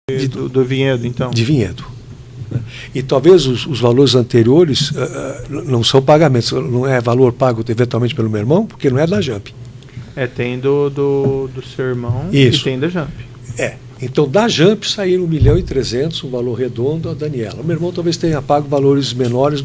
Do vinhedo, então? De vinhedo. E talvez os valores anteriores não são pagamentos, não é valor pago eventualmente pelo meu irmão, porque não é da Jump. Tem do seu irmão. Isso. E tem da Jump. Então da Jump saíram 1.300.000, um valor redondo, a Daniela. O meu irmão talvez tenha pago valores menores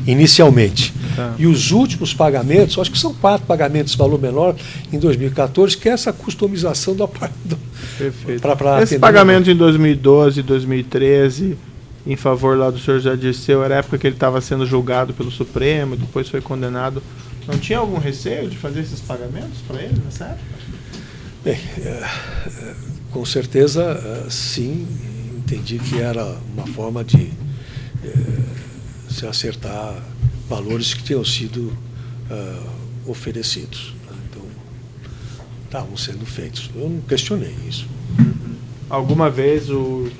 inicialmente. Tá. E os últimos pagamentos, acho que são 4 pagamentos de valor menor em 2014, que é essa customização da parte do. Perfeito. Pra Esse pagamento em 2012, 2013, em favor lá do senhor José Dirceu, era a época que ele estava sendo julgado pelo Supremo, depois foi condenado. Não tinha algum receio de fazer esses pagamentos para ele nessa época? Bem, com certeza, sim. Entendi que era uma forma de se acertar valores que tinham sido oferecidos. Então, estavam sendo feitos. Eu não questionei isso. Alguma vez o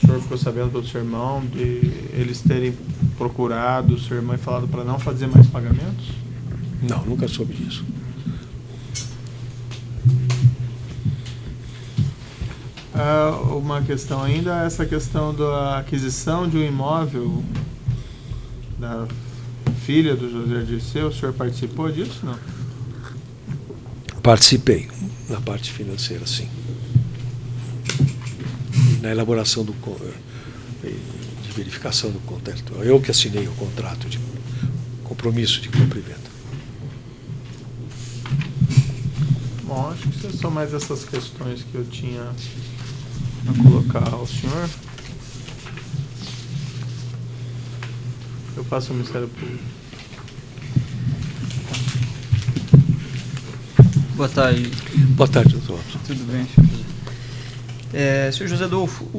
senhor ficou sabendo pelo seu irmão de eles terem procurado o seu irmão e falado para não fazer mais pagamentos? Não, nunca soube disso. Uma questão ainda, essa questão da aquisição de um imóvel da filha do José Dirceu, o senhor participou disso, não? Participei, na parte financeira, sim. Na elaboração de verificação do contrato. Eu que assinei o contrato de compromisso de compra e venda. Bom, acho que são mais essas questões que eu tinha a colocar ao senhor. Eu passo ao Ministério Público. Boa tarde. Boa tarde, doutor. Tudo bem, senhor José? Senhor José Adolfo,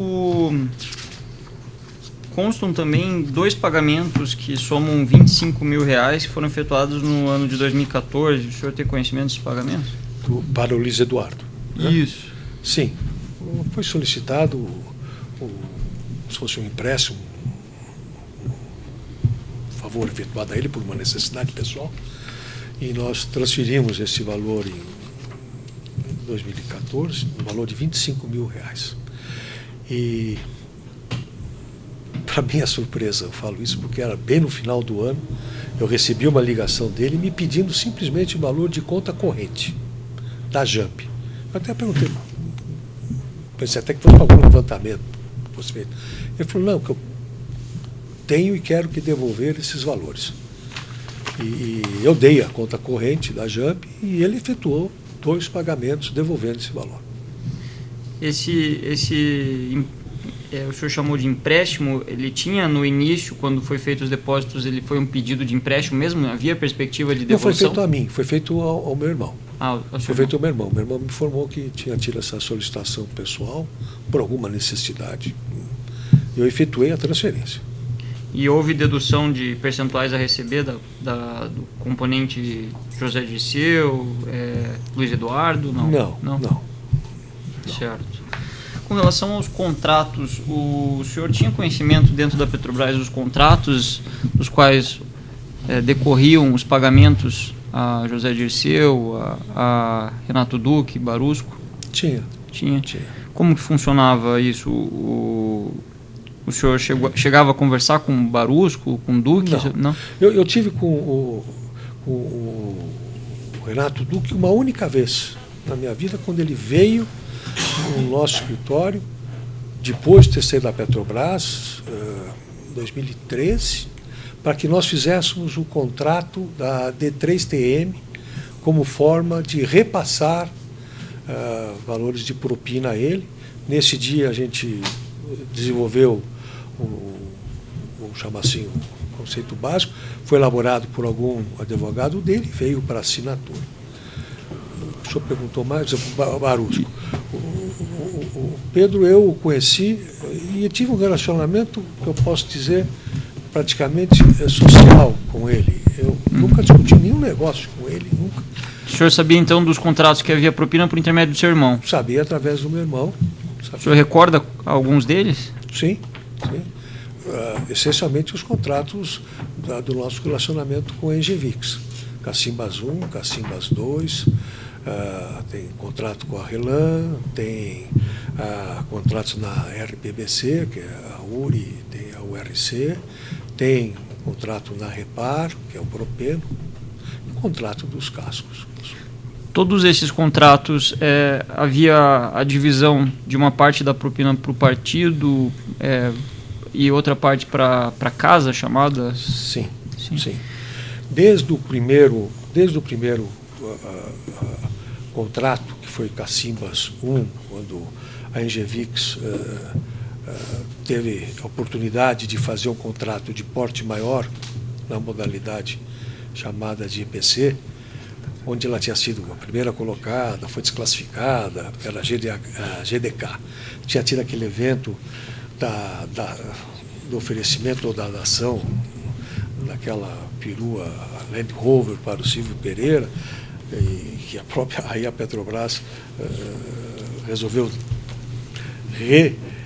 constam também 2 pagamentos que somam R$25 mil que foram efetuados no ano de 2014. O senhor tem conhecimento desses pagamentos? Para o Luiz Eduardo. Né? Isso. Sim. Foi solicitado se fosse um empréstimo, um favor efetuado a ele por uma necessidade pessoal, e nós transferimos esse valor em 2014, no valor de R$25 mil. E, para minha surpresa, eu falo isso porque era bem no final do ano, eu recebi uma ligação dele me pedindo simplesmente o valor de conta corrente da Jump. Eu até perguntei, pensei até que fosse algum levantamento. Ele falou, não, que eu tenho e quero que devolver esses valores. E eu dei a conta corrente da Jump e ele efetuou 2 pagamentos devolvendo esse valor. O senhor chamou de empréstimo, ele tinha no início, quando foi feito os depósitos, ele foi um pedido de empréstimo mesmo? Havia perspectiva de devolução? Não foi feito a mim, foi feito ao meu irmão. Foi feito ao meu irmão. Meu irmão me informou que tinha tido essa solicitação pessoal por alguma necessidade. Eu efetuei a transferência. E houve dedução de percentuais a receber do componente José Dirceu, Luiz Eduardo? Não. Certo. Com relação aos contratos, o senhor tinha conhecimento dentro da Petrobras dos contratos dos quais decorriam os pagamentos a José Dirceu, a Renato Duque, Barusco? Tinha. Como que funcionava isso? O senhor chegava a conversar com o Barusco, com o Duque? Não. Eu tive com o Renato Duque uma única vez na minha vida, quando ele veio no nosso escritório, depois de ter saído da Petrobras, em 2013, para que nós fizéssemos o contrato da D3TM como forma de repassar valores de propina a ele. Nesse dia a gente desenvolveu vamos chamar assim, um conceito básico, foi elaborado por algum advogado dele e veio para assinatura. O senhor perguntou mais, o Barusco. O Pedro eu o conheci e tive um relacionamento, que eu posso dizer, praticamente social com ele. Eu nunca discuti nenhum negócio com ele, nunca. O senhor sabia então dos contratos que havia propina por intermédio do seu irmão? Sabia através do meu irmão. O senhor recorda alguns deles? Sim. Essencialmente os contratos do nosso relacionamento com a Engevix. Cacimbas 1, Cacimbas 2, tem contrato com a Relan, tem contratos na RPBC, que é a URI, tem a URC, tem um contrato na Repar, que é o Propeno, e o contrato dos cascos. Todos esses contratos, havia a divisão de uma parte da propina para o partido e outra parte para casa, chamada? Sim, sim. Desde o primeiro contrato, que foi Cacimbas 1, quando a Engevix teve a oportunidade de fazer um contrato de porte maior, na modalidade chamada de EPC, onde ela tinha sido a primeira colocada, foi desclassificada pela GDK. Tinha tido aquele evento do oferecimento ou da ação daquela perua Land Rover para o Silvio Pereira, e que a Petrobras resolveu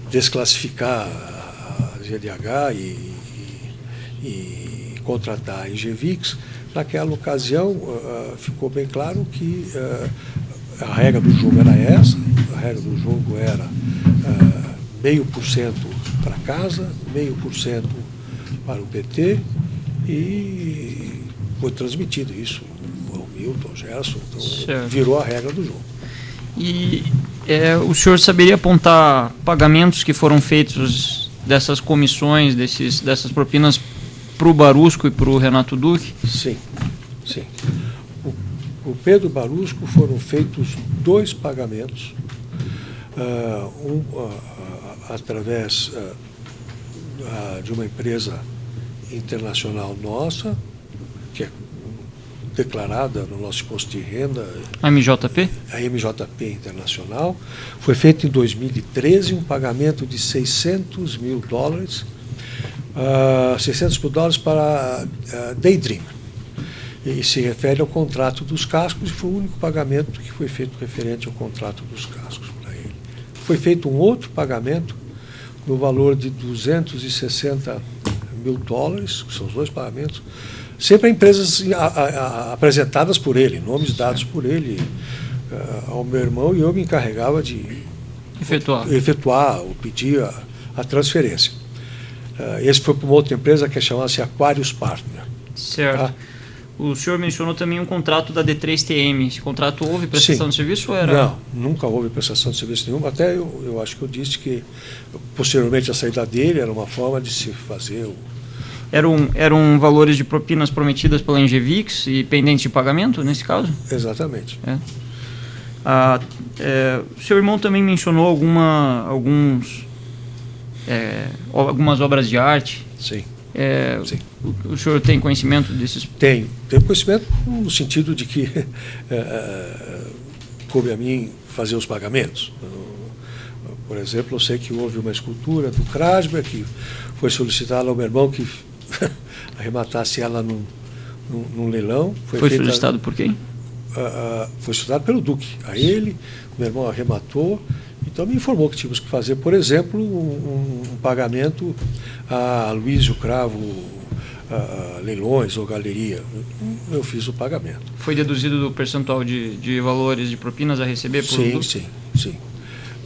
desclassificar a GDH e contratar a Engevix. Naquela ocasião, ficou bem claro que a regra do jogo era essa, a regra do jogo era 0,5% para casa, 0,5% para o PT, e foi transmitido isso ao Milton, ao Gerson, então virou a regra do jogo. E o senhor saberia apontar pagamentos que foram feitos dessas comissões, dessas propinas, para o Barusco e para o Renato Duque? Sim, sim. O Pedro Barusco foram feitos 2 pagamentos, através de uma empresa internacional nossa, que é declarada no nosso imposto de renda. A MJP? A MJP Internacional. Foi feito em 2013 um pagamento de $600 mil, $600 mil para Daydream. E se refere ao contrato dos cascos, e foi o único pagamento que foi feito referente ao contrato dos cascos para ele. Foi feito um outro pagamento no valor de $260 mil, que são os 2 pagamentos, sempre a empresas apresentadas por ele, nomes dados por ele ao meu irmão, e eu me encarregava de efetuar ou pedir a transferência. Esse foi para uma outra empresa que chamava-se Aquarius Partner. Certo. Tá? O senhor mencionou também um contrato da D3TM. Esse contrato houve prestação Sim. de serviço ou era? Não, nunca houve prestação de serviço nenhuma. Até eu acho que eu disse que, posteriormente, a saída dele era uma forma de se fazer Eram valores de propinas prometidas pela Engevix e pendentes de pagamento, nesse caso? Exatamente. O seu irmão também mencionou algumas obras de arte. Sim. Sim. O senhor tem conhecimento desses? Tenho conhecimento no sentido de que coube a mim fazer os pagamentos. Por exemplo, eu sei que houve uma escultura do Krasberg que foi solicitada ao meu irmão que arrematasse ela num leilão. Foi solicitado por quem? Foi solicitado pelo Duque. A ele, meu irmão arrematou, então me informou que tínhamos que fazer, por exemplo, um pagamento a Luísio Cravo Leilões ou Galeria. Eu fiz o pagamento. Foi deduzido do percentual de valores de propinas a receber por Duque? Sim.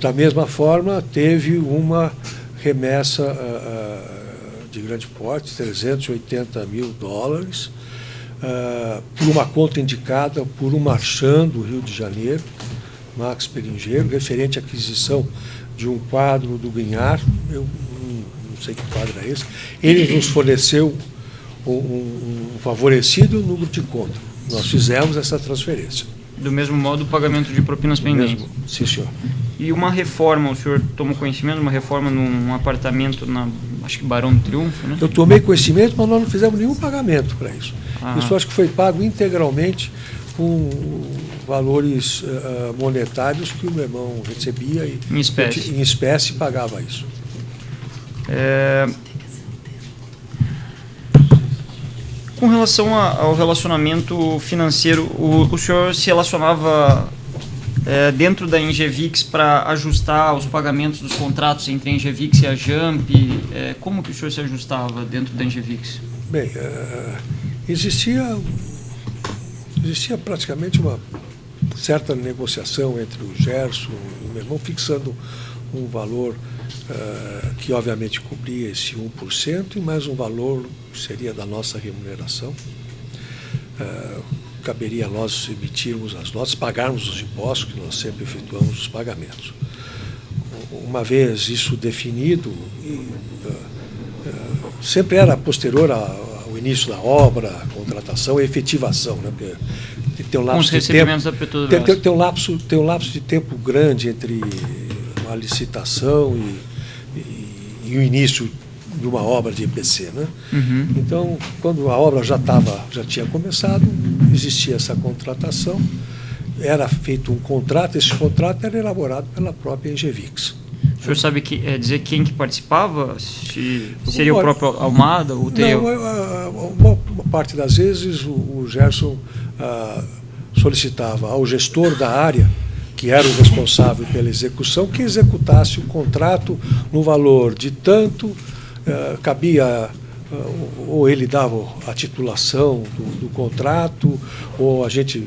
Da mesma forma, teve uma remessa de grande porte, $380 mil, por uma conta indicada por um marchand do Rio de Janeiro, Max Peringeiro, referente à aquisição de um quadro do Guinhar. Eu não sei que quadro é esse. Ele nos forneceu um favorecido número de conta. Nós fizemos essa transferência. Do mesmo modo, o pagamento de propinas pendentes? Sim, senhor. E uma reforma, o senhor tomou conhecimento de uma reforma num apartamento acho que Barão do Triunfo, né? Eu tomei conhecimento, mas nós não fizemos nenhum pagamento para isso. Isso acho que foi pago integralmente com valores monetários que o meu irmão recebia e em espécie pagava isso. Com relação ao relacionamento financeiro, o senhor se relacionava dentro da Engevix para ajustar os pagamentos dos contratos entre a Engevix e a Jamp? Como que o senhor se ajustava dentro da Engevix? Bem, existia praticamente uma certa negociação entre o Gerson e o meu irmão, fixando um valor que obviamente cobria esse 1% e mais um valor que seria da nossa remuneração. Caberia a nós emitirmos as notas, pagarmos os impostos, que nós sempre efetuamos os pagamentos. Uma vez isso definido, sempre era posterior ao início da obra, a contratação e a efetivação, né? Porque tem um lapso de tempo, tem um lapso de tempo grande entre a licitação e o início de uma obra de EPC, né? Uhum. Então, quando a obra já tinha começado, existia essa contratação, era feito um contrato, esse contrato era elaborado pela própria Engevix. O senhor sabe dizer quem que participava? Se seria o próprio Almada? Ou teria... Não, uma parte das vezes o Gerson solicitava ao gestor da área, que era o responsável pela execução, que executasse o contrato no valor de tanto, cabia, ou ele dava a titulação do contrato, ou a gente...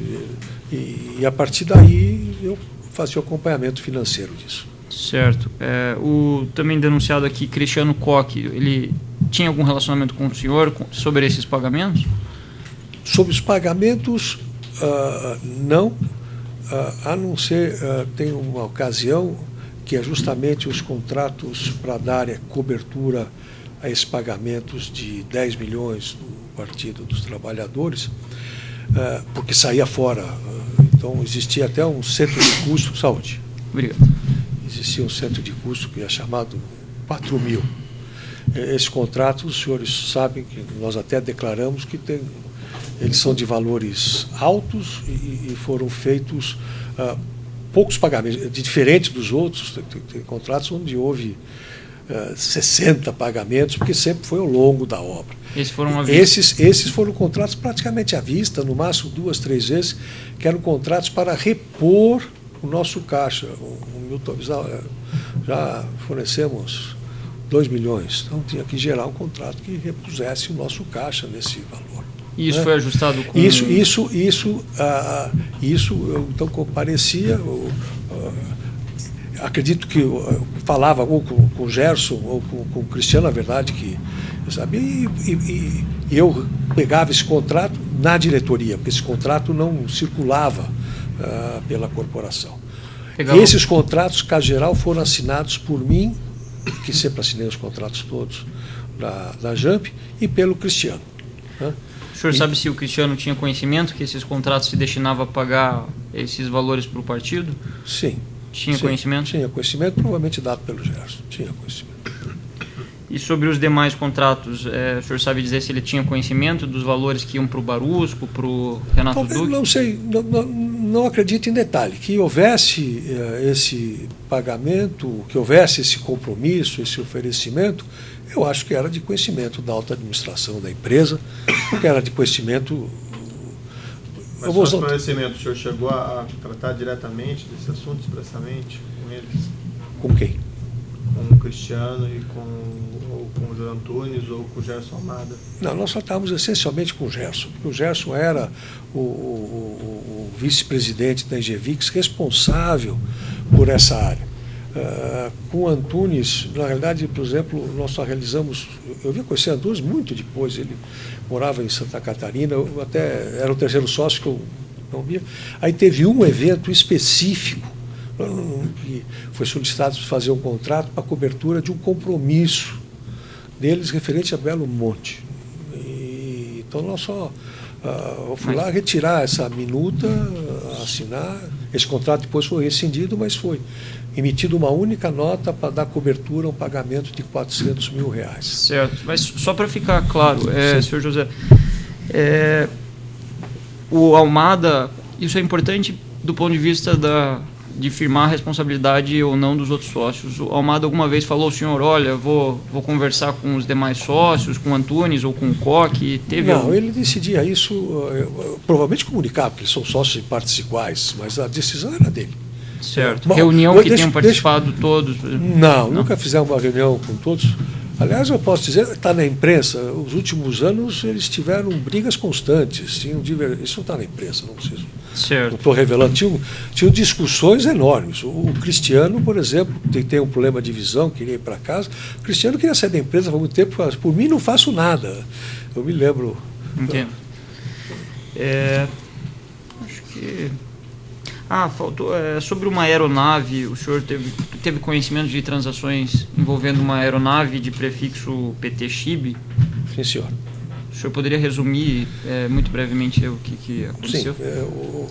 E a partir daí eu fazia o acompanhamento financeiro disso. Certo. O também denunciado aqui, Cristiano Koch, ele tinha algum relacionamento com o senhor sobre esses pagamentos? Sobre os pagamentos, não, a não ser, tem uma ocasião que é justamente os contratos para dar cobertura a esses pagamentos de 10 milhões do Partido dos Trabalhadores, porque saía fora. Então, existia até um centro de custo, saúde. Obrigado. Existia um centro de custo que é chamado 4.000. Esses contratos, os senhores sabem que nós até declaramos que eles são de valores altos e foram feitos poucos pagamentos, diferente dos outros. Tem contratos onde houve 60 pagamentos, porque sempre foi ao longo da obra. Esses foram à vista? Esses foram contratos praticamente à vista, no máximo 2, 3 vezes, que eram contratos para repor o nosso caixa. O Milton já fornecemos 2 milhões, então tinha que gerar um contrato que repusesse o nosso caixa nesse valor. E isso foi ajustado com... Isso então comparecia, acredito que falava ou com o Gerson ou com o Cristiano, na verdade, que sabe, e eu pegava esse contrato na diretoria, porque esse contrato não circulava pela corporação. Pegava... Esses contratos, caso geral, foram assinados por mim, que sempre assinei os contratos todos da JAMP, e pelo Cristiano. Né? O senhor sabe se o Cristiano tinha conhecimento que esses contratos se destinavam a pagar esses valores para o partido? Sim. Tinha conhecimento? Tinha conhecimento, provavelmente dado pelo Gerson. Tinha conhecimento. E sobre os demais contratos, o senhor sabe dizer se ele tinha conhecimento dos valores que iam para o Barusco, para o Renato Duque? Não sei, não acredito em detalhe. Que houvesse esse pagamento, que houvesse esse compromisso, esse oferecimento, eu acho que era de conhecimento da alta administração da empresa, porque era de conhecimento... Mas o esclarecimento, o senhor chegou a tratar diretamente desse assunto, expressamente, com eles? Com quem? Com o Cristiano e com o José Antunes ou com o Gerson Almada? Não, nós tratávamos essencialmente com o Gerson, porque o Gerson era o vice-presidente da Engevix, responsável por essa área. Com o Antunes, na realidade, por exemplo, nós só realizamos... Eu vim conhecer o Antunes muito depois, ele morava em Santa Catarina, eu até era o terceiro sócio que eu não via. Aí teve um evento específico, que foi solicitado fazer um contrato para a cobertura de um compromisso deles referente a Belo Monte. Então nós só eu fui lá retirar essa minuta, assinar. Esse contrato depois foi rescindido, mas foi emitido uma única nota para dar cobertura a um pagamento de R$400 mil. Certo, mas só para ficar claro, senhor José, o Almada, isso é importante do ponto de vista de firmar a responsabilidade ou não dos outros sócios. O Almada alguma vez falou ao senhor, olha, vou conversar com os demais sócios, com o Antunes ou com o Koch? Não, ele decidia isso, provavelmente comunicava, porque eles são sócios em partes iguais, mas a decisão era dele. Certo. Reunião que tenham participado todos? Não, nunca fizemos uma reunião com todos. Aliás, eu posso dizer, está na imprensa, os últimos anos eles tiveram brigas constantes. Isso não está na imprensa, não preciso Certo. Não estou revelando. Tinham discussões enormes. O Cristiano, por exemplo, tem um problema de visão, queria ir para casa. O Cristiano queria sair da empresa há muito tempo. Por mim, não faço nada. Eu me lembro. Entendo. Acho que... faltou. Sobre uma aeronave, o senhor teve conhecimento de transações envolvendo uma aeronave de prefixo PT-Chib? Sim, senhor. O senhor poderia resumir muito brevemente o que aconteceu? Sim.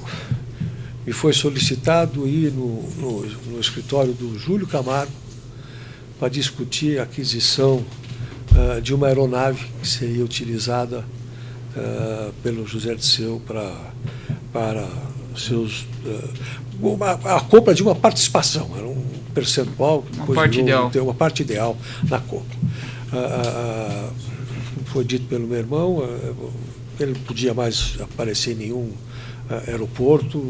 Me foi solicitado ir no escritório do Júlio Camargo para discutir a aquisição de uma aeronave que seria utilizada pelo José Dirceu para seus... a compra de uma participação, era um percentual, uma parte ideal na compra. Foi dito pelo meu irmão, ele não podia mais aparecer em nenhum aeroporto,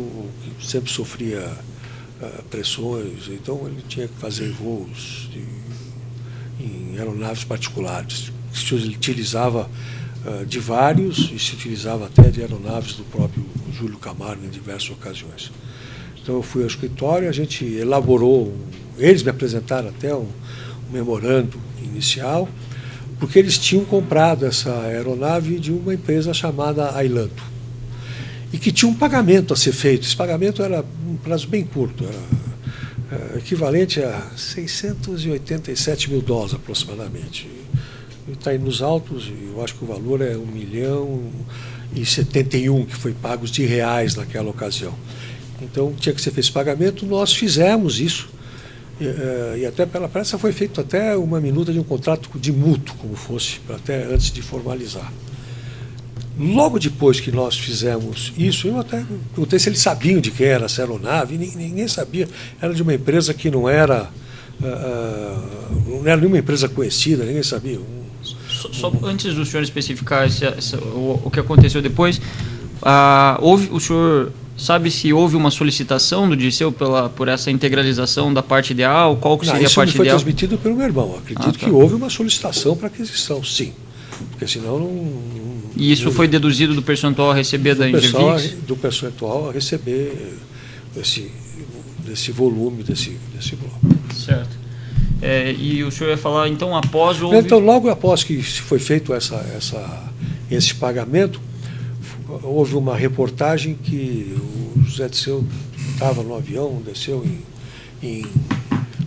sempre sofria pressões, então ele tinha que fazer voos em aeronaves particulares. Se utilizava de vários e se utilizava até de aeronaves do próprio Júlio Camargo em diversas ocasiões. Então eu fui ao escritório, a gente elaborou, eles me apresentaram até um memorando inicial, porque eles tinham comprado essa aeronave de uma empresa chamada Ailanto, e que tinha um pagamento a ser feito. Esse pagamento era um prazo bem curto, era equivalente a $687 mil aproximadamente. Está aí nos autos, e eu acho que o valor é 1.071.000 que foi pagos de reais naquela ocasião. Então tinha que ser feito esse pagamento, nós fizemos isso. E até pela pressa foi feito até uma minuta de um contrato de mútuo, como fosse, até antes de formalizar. Logo depois que nós fizemos isso, eu até perguntei se eles sabiam de quem era essa aeronave, ninguém sabia. Era de uma empresa que não era nenhuma empresa conhecida, ninguém sabia. Só antes do senhor especificar o que aconteceu depois, o senhor sabe se houve uma solicitação do Dirceu por essa integralização da parte ideal? Qual que seria a parte ideal? Isso foi transmitido pelo meu irmão. Acredito que houve uma solicitação para aquisição, sim. Porque senão não... E isso foi deduzido do percentual a receber da Engevix? Do percentual a receber desse volume, desse bloco. Certo. E o senhor ia falar, então, após... Então, logo após que foi feito esse pagamento, houve uma reportagem que o José Dirceu estava no avião, desceu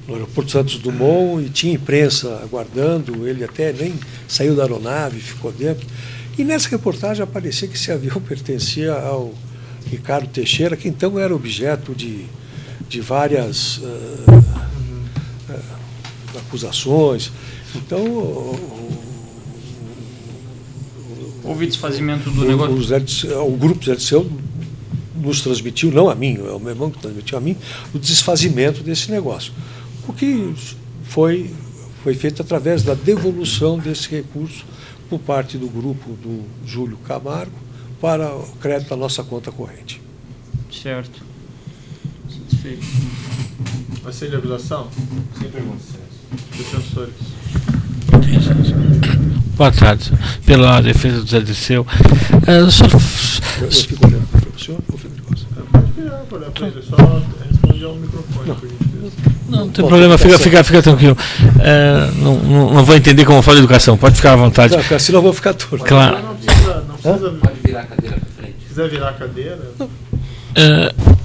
no aeroporto Santos Dumont e tinha imprensa aguardando, ele até nem saiu da aeronave, ficou dentro. E nessa reportagem aparecia que esse avião pertencia ao Ricardo Teixeira, que então era objeto de várias acusações. Então, houve desfazimento do negócio? O grupo José Dirceu nos transmitiu, não a mim, é o meu irmão que transmitiu a mim, o desfazimento desse negócio. O que foi feito através da devolução desse recurso por parte do grupo do Júlio Camargo para o crédito da nossa conta corrente. Certo. Satisfeito. Vai ser de acusação? Sem perguntas. Defensores. Boa tarde, pela defesa do Zé Dirceu. Eu fico olhando para o senhor ou fico de costas? Pode virar, pode olhar para ele, só responde ao microfone. Não tem problema, fica tranquilo. Não vou entender como fala de educação, pode ficar à vontade. Não, assim não vou ficar torto. Claro. Não precisa Pode virar a cadeira para frente. Se quiser virar a cadeira...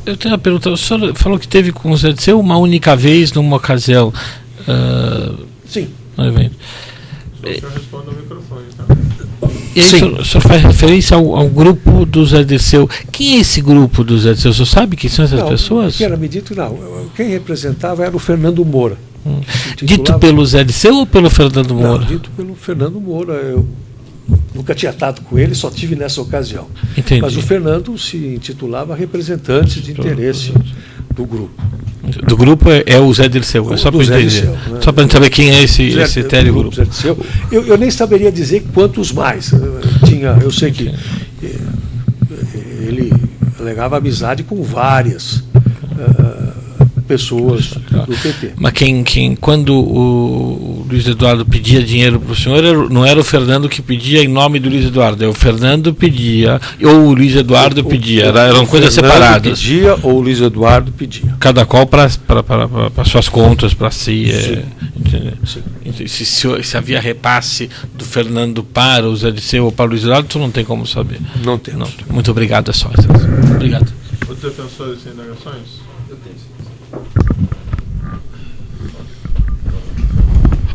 Eu tenho uma pergunta, o senhor falou que teve com o Zé Dirceu uma única vez, numa ocasião. Sim. No evento. O senhor responde ao microfone, tá? E aí o senhor faz referência ao grupo do Zé Dirceu. Quem é esse grupo do Zé Dirceu? O senhor sabe quem são essas pessoas? Que era me dito, não. Quem representava era o Fernando Moura. Dito pelo Zé Dirceu ou pelo Fernando Moura? Não, dito pelo Fernando Moura. Eu nunca tinha estado com ele, só tive nessa ocasião. Entendi. Mas o Fernando se intitulava representante de interesse do grupo. Do grupo é o Zé Dirceu, é só para entender. Só para saber quem é esse etéreo grupo. Zé Dirceu. Eu nem saberia dizer quantos mais. Eu sei que ele alegava amizade com várias pessoas do PT. Mas quando o Luiz Eduardo pedia dinheiro para o senhor, não era o Fernando que pedia em nome do Luiz Eduardo, o Fernando pedia, ou o Luiz Eduardo pedia, eram coisas separadas. Pedia ou o Luiz Eduardo pedia. Cada qual para suas contas, para si. Se havia repasse do Fernando para o Zé Dirceu ou para o Luiz Eduardo, tu não tem como saber. Não tem. Muito obrigado, é só. Obrigado. Os defensores sem indagações? Eu tenho.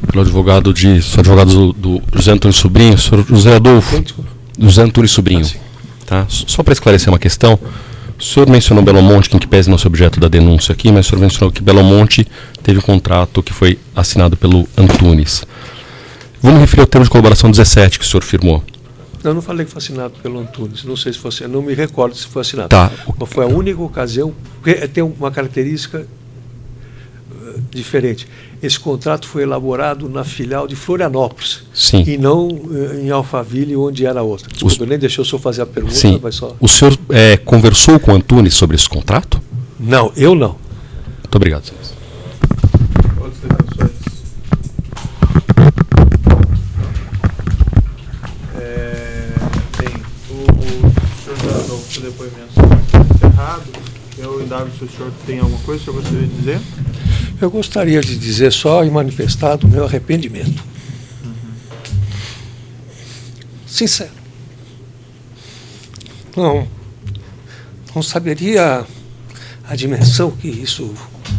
Pelo advogado do José Antônio Sobrinho, senhor José Adolfo, José Antônio Sobrinho. Tá? Só para esclarecer uma questão, o senhor mencionou Belo Monte, que em que pese não é objeto da denúncia aqui, mas o senhor mencionou que Belo Monte teve um contrato que foi assinado pelo Antunes. Vou me referir ao termo de colaboração 17 que o senhor firmou. Eu não falei que foi assinado pelo Antunes, não sei se foi assinado, não me recordo se foi assinado. Tá. Mas foi a única ocasião, porque tem uma característica diferente. Esse contrato foi elaborado na filial de Florianópolis. Sim. E não em Alphaville, onde era outra. Desculpa, eu nem deixei o senhor fazer a pergunta. Sim. Mas só... O senhor conversou com o Antunes sobre esse contrato? Não, eu não. Muito obrigado, senhor. Outros defensores? Bem, o senhor já deu o depoimento encerrado. Eu indago se o senhor tem alguma coisa que o senhor gostaria de dizer? Eu gostaria de dizer só e manifestar o meu arrependimento. Sincero. Não saberia a dimensão que isso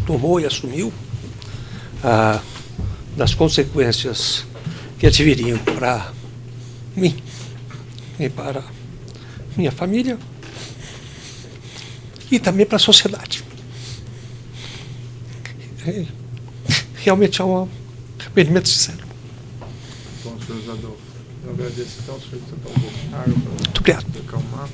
tomou e assumiu, das consequências que adviriam para mim e para minha família e também para a sociedade. Realmente é um arrependimento sincero. Bom, senhor Adolfo, eu agradeço então, o senhor está um pouco de água para Muito obrigado. acalmar.